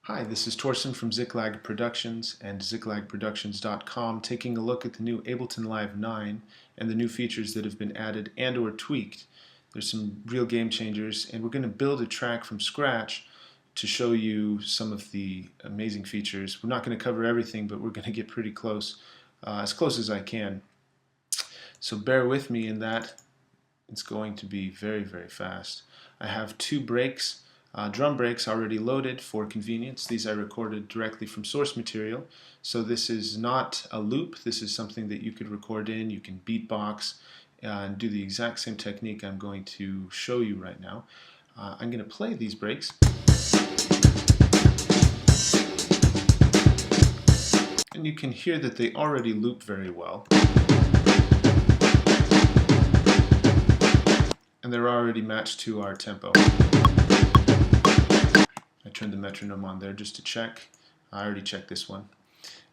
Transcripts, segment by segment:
Hi, this is Torsten from Ziklag Productions and ziklagproductions.com, taking a look at the new Ableton Live 9 and the new features that have been added and or tweaked. There's some real game changers, and we're going to build a track from scratch to show you some of the amazing features. We're not going to cover everything, but we're going to get pretty close, as close as I can. So bear with me in that. It's going to be very, very fast. I have two breaks. Drum breaks already loaded for convenience. These I recorded directly from source material. So this is not a loop. This is something that you could record in. You can beatbox and do the exact same technique I'm going to show you right now. I'm going to play these breaks. And you can hear that they already loop very well. And they're already matched to our tempo. I turned the metronome on there just to check. I already checked this one.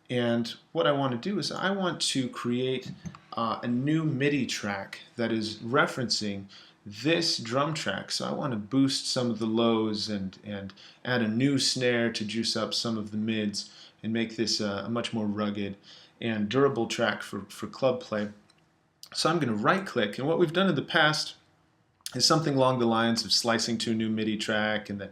And what I want to do is I want to create a new MIDI track that is referencing this drum track. So I want to boost some of the lows and add a new snare to juice up some of the mids and make this a much more rugged and durable track for club play. So I'm going to right click, and what we've done in the past is something along the lines of slicing to a new MIDI track and then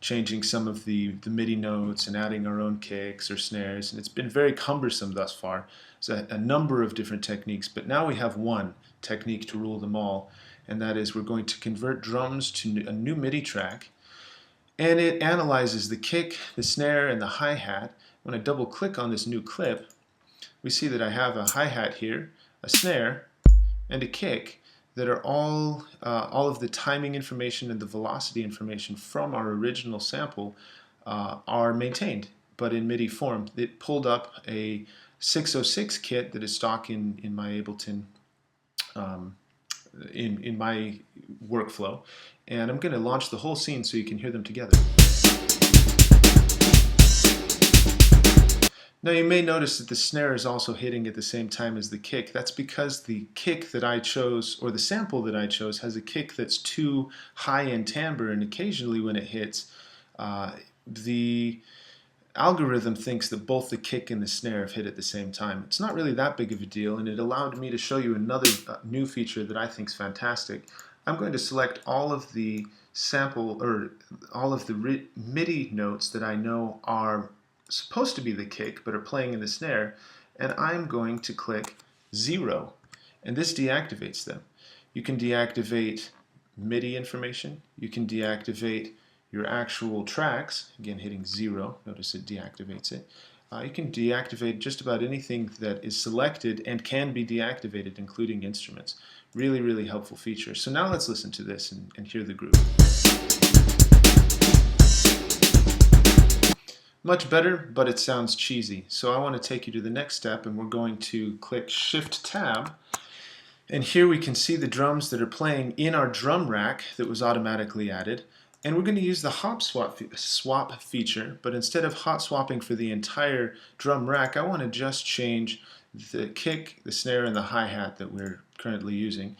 changing some of the MIDI notes and adding our own kicks or snares, and it's been very cumbersome thus far. There's a number of different techniques, but now we have one technique to rule them all, and that is we're going to convert drums to a new MIDI track, and it analyzes the kick, the snare, and the hi-hat. When I double click on this new clip, we see that I have a hi-hat here, a snare, and a kick that are all of the timing information and the velocity information from our original sample are maintained, but in MIDI form. It pulled up a 606 kit that is stock in my Ableton, in my workflow, and I'm going to launch the whole scene so you can hear them together. Now you may notice that the snare is also hitting at the same time as the kick. That's because the kick that I chose, or the sample that I chose, has a kick that's too high in timbre, and occasionally when it hits, the algorithm thinks that both the kick and the snare have hit at the same time. It's not really that big of a deal, and it allowed me to show you another new feature that I think is fantastic. I'm going to select all of the sample, or all of the MIDI notes that I know are supposed to be the kick but are playing in the snare, and I'm going to click 0, and this deactivates them. You can deactivate MIDI information, you can deactivate your actual tracks, again hitting 0, notice it deactivates it. You can deactivate just about anything that is selected and can be deactivated, including instruments. Really, really helpful feature. So now let's listen to this and hear the groove. Much better, but it sounds cheesy. So I want to take you to the next step, and we're going to click Shift-Tab. And here we can see the drums that are playing in our drum rack that was automatically added. And we're going to use the hot swap feature, but instead of hot swapping for the entire drum rack, I want to just change the kick, the snare, and the hi-hat that we're currently using.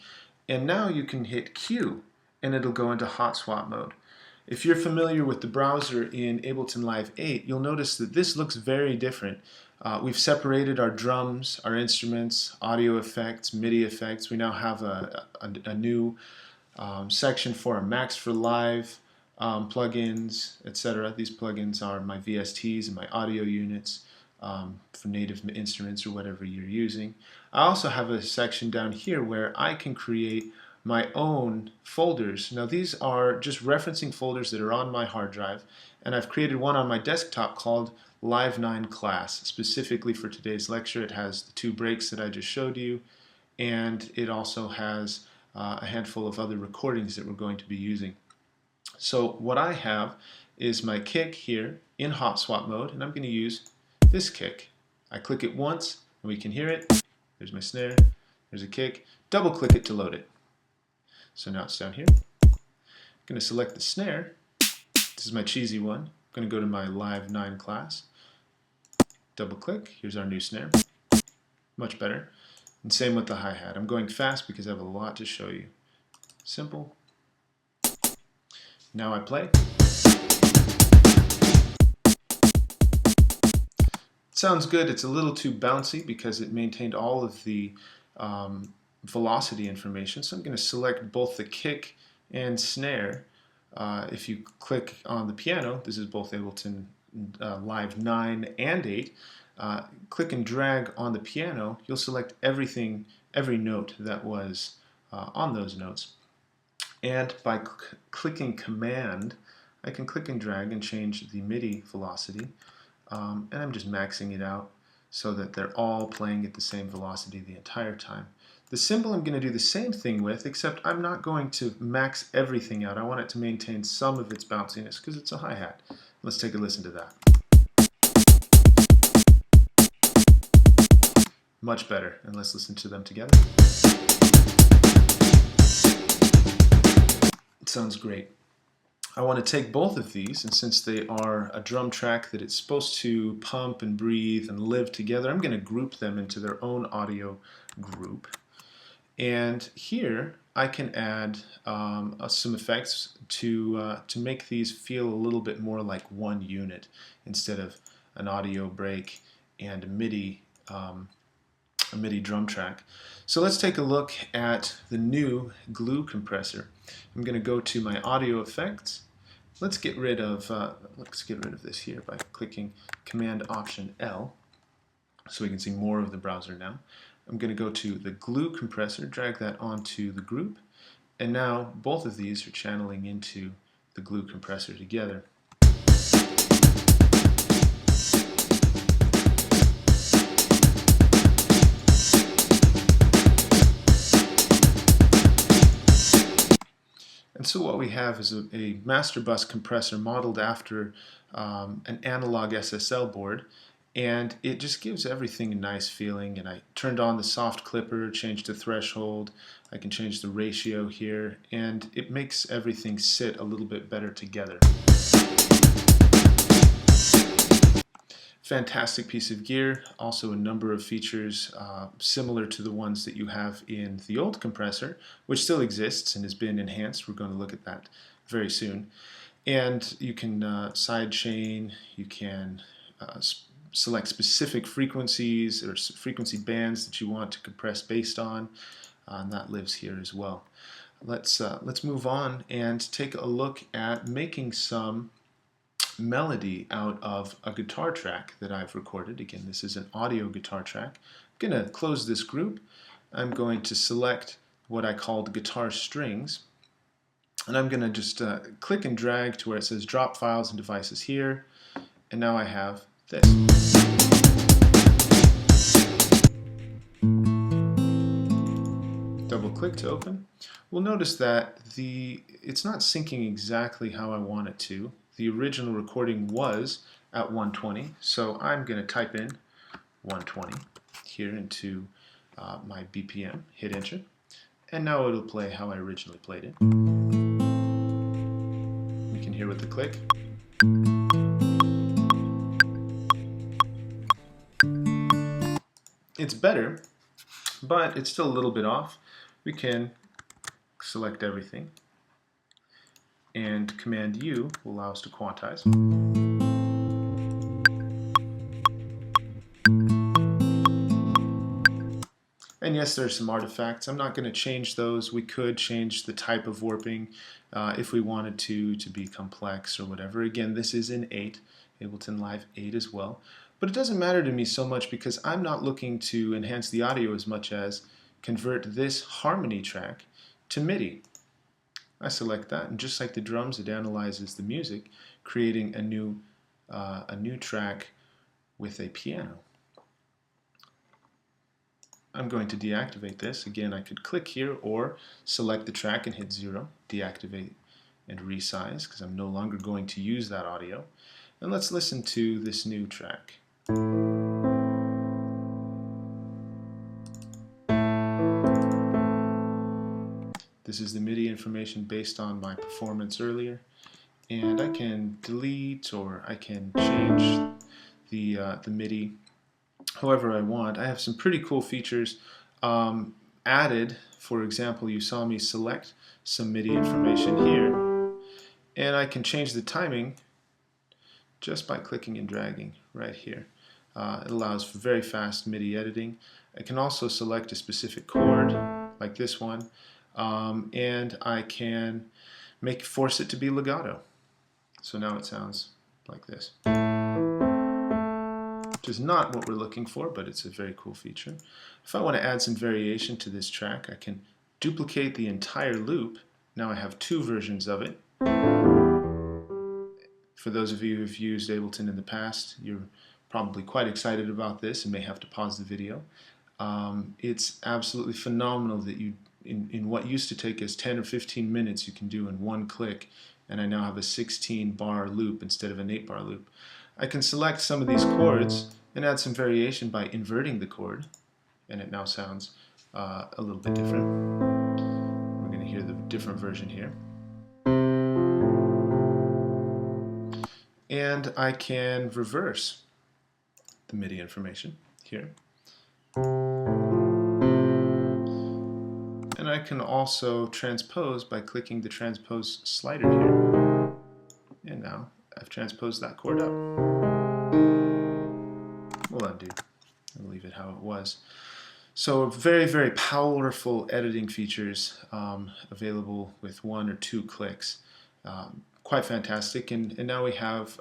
And now you can hit Q, and it'll go into hot swap mode. If you're familiar with the browser in Ableton Live 8, you'll notice that this looks very different. We've separated our drums, our instruments, audio effects, MIDI effects. We now have a new section for our Max for Live plugins, etc. These plugins are my VSTs and my audio units for native instruments or whatever you're using. I also have a section down here where I can create my own folders. Now these are just referencing folders that are on my hard drive, and I've created one on my desktop called Live 9 Class, specifically for today's lecture. It has the two breaks that I just showed you, and it also has a handful of other recordings that we're going to be using. So what I have is my kick here in hot swap mode, and I'm going to use this kick. I click it once and we can hear it. There's my snare, there's a kick. Double click it to load it. So now it's down here. I'm going to select the snare. This is my cheesy one. I'm going to go to my Live 9 class. Double click. Here's our new snare. Much better. And same with the hi-hat. I'm going fast because I have a lot to show you. Simple. Now I play. sounds good. It's a little too bouncy because it maintained all of the velocity information. So I'm going to select both the kick and snare. If you click on the piano, this is both Ableton Live 9 and 8. Click and drag on the piano, you'll select everything, every note that was on those notes. And by clicking Command, I can click and drag and change the MIDI velocity. And I'm just maxing it out so that they're all playing at the same velocity the entire time. The cymbal I'm going to do the same thing with, except I'm not going to max everything out. I want it to maintain some of its bounciness because it's a hi-hat. Let's take a listen to that. Much better, and let's listen to them together. It sounds great. I want to take both of these, and since they are a drum track that it's supposed to pump and breathe and live together, I'm going to group them into their own audio group. And here I can add some effects to make these feel a little bit more like one unit instead of an audio break and a MIDI drum track. So let's take a look at the new glue compressor. I'm going to go to my audio effects. Let's get rid of this here by clicking Command Option L, so we can see more of the browser now. I'm going to go to the glue compressor, drag that onto the group, and now both of these are channeling into the glue compressor together. And so what we have is a master bus compressor modeled after an analog SSL board, and it just gives everything a nice feeling. And I turned on the soft clipper, changed the threshold, I can change the ratio here, and it makes everything sit a little bit better together. Fantastic piece of gear, also a number of features similar to the ones that you have in the old compressor, which still exists and has been enhanced. We're going to look at that very soon. And you can sidechain, you can select specific frequencies or frequency bands that you want to compress based on, and that lives here as well. Let's move on and take a look at making some melody out of a guitar track that I've recorded. Again, this is an audio guitar track. I'm going to close this group. I'm going to select what I called guitar strings, and I'm going to just click and drag to where it says drop files and devices here, and now I have this. Double click to open. We'll notice that it's not syncing exactly how I want it to. The original recording was at 120, so I'm going to type in 120 here into my BPM, hit enter, and now it'll play how I originally played it. We can hear with the click. It's better, but it's still a little bit off. We can select everything, and Command U will allow us to quantize. And yes, there's some artifacts. I'm not going to change those. We could change the type of warping if we wanted to be complex or whatever. Again, this is in 8, Ableton Live 8 as well. But it doesn't matter to me so much because I'm not looking to enhance the audio as much as convert this harmony track to MIDI. I select that, and just like the drums, it analyzes the music, creating a new track with a piano. I'm going to deactivate this. Again, I could click here or select the track and hit 0, deactivate and resize because I'm no longer going to use that audio. And let's listen to this new track. This is the MIDI information based on my performance earlier, and I can delete or I can change the MIDI however I want. I have some pretty cool features added. For example, you saw me select some MIDI information here, and I can change the timing just by clicking and dragging right here. It allows for very fast MIDI editing. I can also select a specific chord, like this one, and I can force it to be legato. So now it sounds like this, which is not what we're looking for, but it's a very cool feature. If I want to add some variation to this track, I can duplicate the entire loop. Now I have two versions of it. For those of you who've used Ableton in the past, you're probably quite excited about this and may have to pause the video. It's absolutely phenomenal that you, in what used to take us 10 or 15 minutes, you can do in one click, and I now have a 16-bar loop instead of an 8-bar loop. I can select some of these chords and add some variation by inverting the chord, and it now sounds a little bit different. We're going to hear the different version here. And I can reverse the MIDI information here. And I can also transpose by clicking the transpose slider here. And now I've transposed that chord up. We'll undo and leave it how it was. So very, very powerful editing features available with 1 or 2 clicks. Quite fantastic. And now we have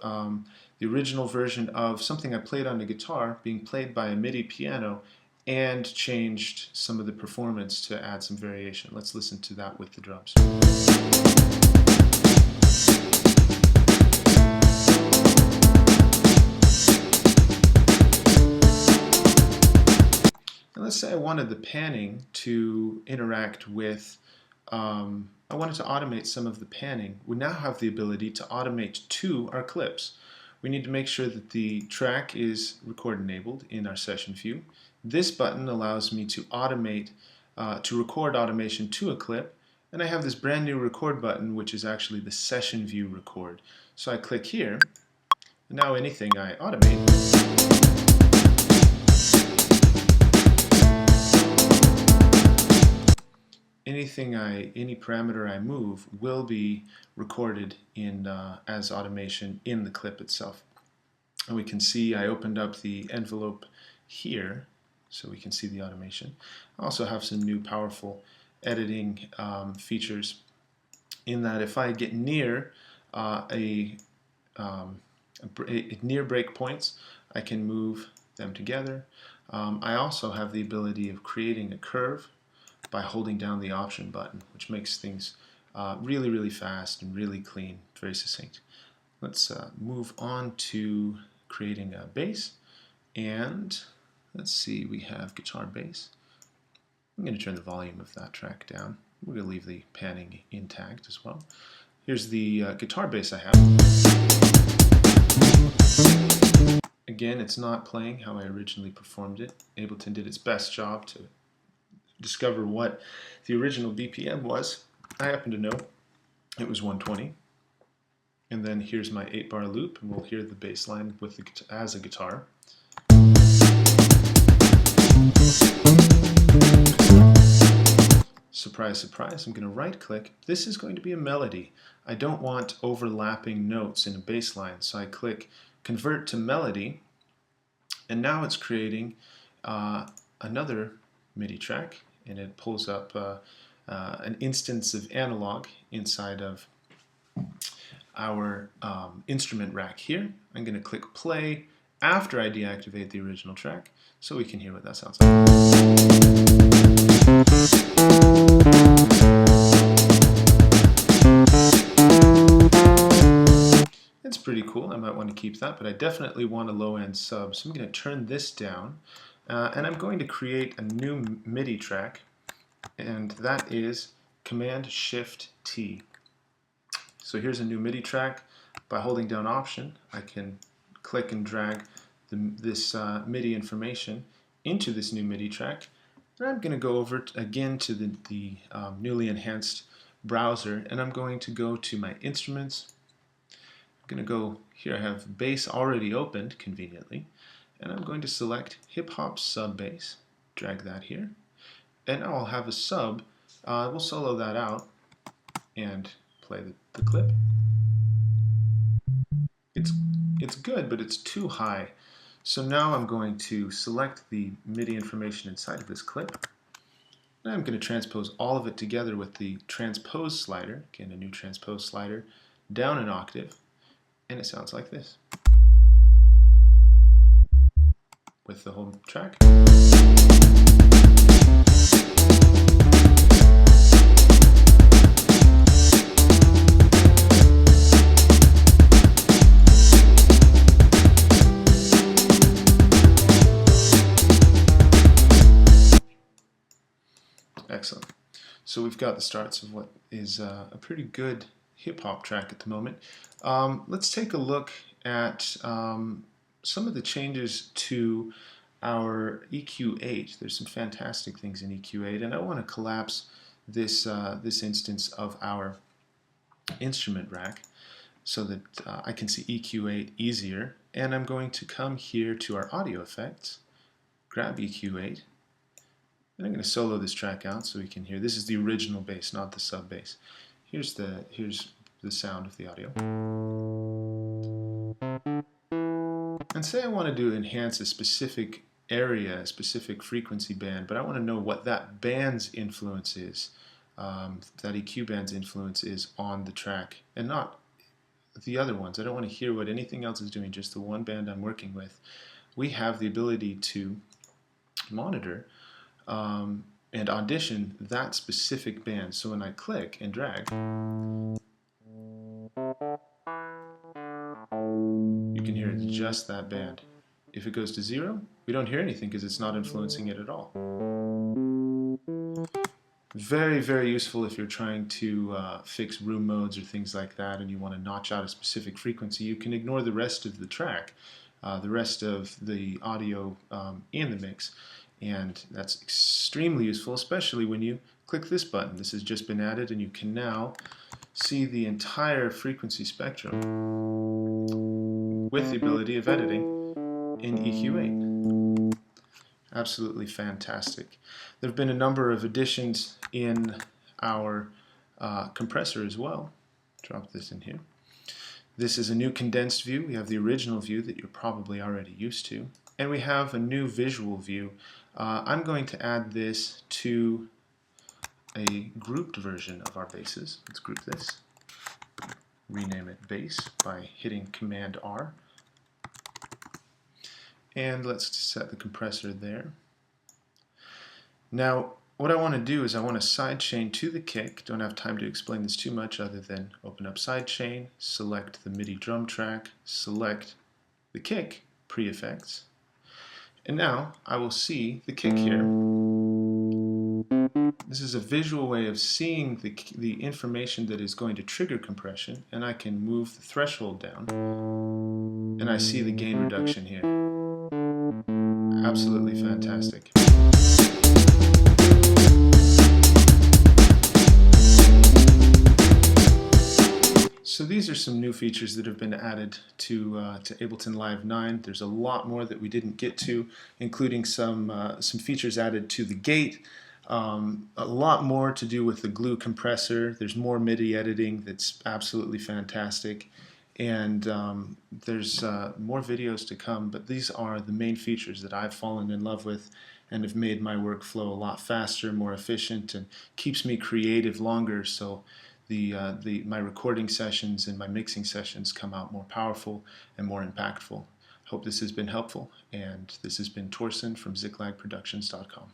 the original version of something I played on the guitar being played by a MIDI piano and changed some of the performance to add some variation. Let's listen to that with the drums. And let's say I wanted the panning to interact with I wanted to automate some of the panning. We now have the ability to automate to our clips. We need to make sure that the track is record enabled in our session view. This button allows me to automate, to record automation to a clip, and I have this brand new record button, which is actually the session view record. So I click here, and now anything I automate any parameter I move will be recorded in as automation in the clip itself. And we can see I opened up the envelope here, so we can see the automation. I also have some new powerful editing features in that if I get near near breakpoints, I can move them together. I also have the ability of creating a curve by holding down the option button, which makes things really, really fast and really clean, very succinct. Let's move on to creating a bass, and let's see, we have guitar bass. I'm going to turn the volume of that track down. We're going to leave the panning intact as well. Here's the guitar bass I have. Again, it's not playing how I originally performed it. Ableton did its best job to discover what the original BPM was. I happen to know it was 120. And then here's my 8-bar loop, and we'll hear the bass line with the, as a guitar. Surprise, surprise, I'm going to right click. This is going to be a melody. I don't want overlapping notes in a bass line, so I click convert to melody, and now it's creating another MIDI track, and it pulls up an instance of analog inside of our instrument rack here. I'm going to click play after I deactivate the original track so we can hear what that sounds like. It's pretty cool. I might want to keep that, but I definitely want a low-end sub, so I'm going to turn this down. And I'm going to create a new MIDI track, and that is Command-Shift-T. So here's a new MIDI track. By holding down Option, I can click and drag this MIDI information into this new MIDI track. And I'm going to go over again to the newly enhanced browser, and I'm going to go to my instruments. I'm going to go here. I have bass already opened conveniently. And I'm going to select Hip Hop Sub Bass, drag that here, and now I'll have a sub. We'll solo that out and play the clip. It's good, but it's too high. So now I'm going to select the MIDI information inside of this clip. And I'm going to transpose all of it together with the transpose slider, again a new transpose slider, down an octave, and it sounds like this with the whole track. Excellent. So we've got the starts of what is a pretty good hip-hop track at the moment. Let's take a look at some of the changes to our EQ8. There's some fantastic things in EQ8, and I want to collapse this, this instance of our instrument rack so that I can see EQ8 easier. And I'm going to come here to our audio effects, grab EQ8, and I'm going to solo this track out so we can hear. This is the original bass, not the sub bass. Here's the sound of the audio. And say I wanted to enhance a specific area, a specific frequency band, but I want to know what that band's influence is, that EQ band's influence is on the track, and not the other ones. I don't want to hear what anything else is doing, just the one band I'm working with. We have the ability to monitor and audition that specific band. So when I click and drag, you can hear it's just that band. If it goes to 0, we don't hear anything because it's not influencing it at all. Very, very useful if you're trying to fix room modes or things like that and you want to notch out a specific frequency. You can ignore the rest of the track, the rest of the audio in the mix. And that's extremely useful, especially when you click this button. This has just been added, and you can now see the entire frequency spectrum with the ability of editing in EQ8. Absolutely fantastic. There have been a number of additions in our compressor as well. Drop this in here. This is a new condensed view. We have the original view that you're probably already used to. And we have a new visual view. I'm going to add this to a grouped version of our basses. Let's group this. Rename it bass by hitting Command R. And let's set the compressor there. Now, what I want to do is I want to sidechain to the kick. Don't have time to explain this too much other than open up sidechain, select the MIDI drum track, select the kick pre-effects, and now I will see the kick here. This is a visual way of seeing the information that is going to trigger compression, and I can move the threshold down, and I see the gain reduction here. Absolutely fantastic. So these are some new features that have been added to Ableton Live 9. There's a lot more that we didn't get to, including some features added to the gate, a lot more to do with the glue compressor. There's more MIDI editing that's absolutely fantastic, and there's more videos to come, but these are the main features that I've fallen in love with and have made my workflow a lot faster, more efficient, and keeps me creative longer. So my recording sessions and my mixing sessions come out more powerful and more impactful. Hope this has been helpful, and this has been Torsten from ZikLagProductions.com.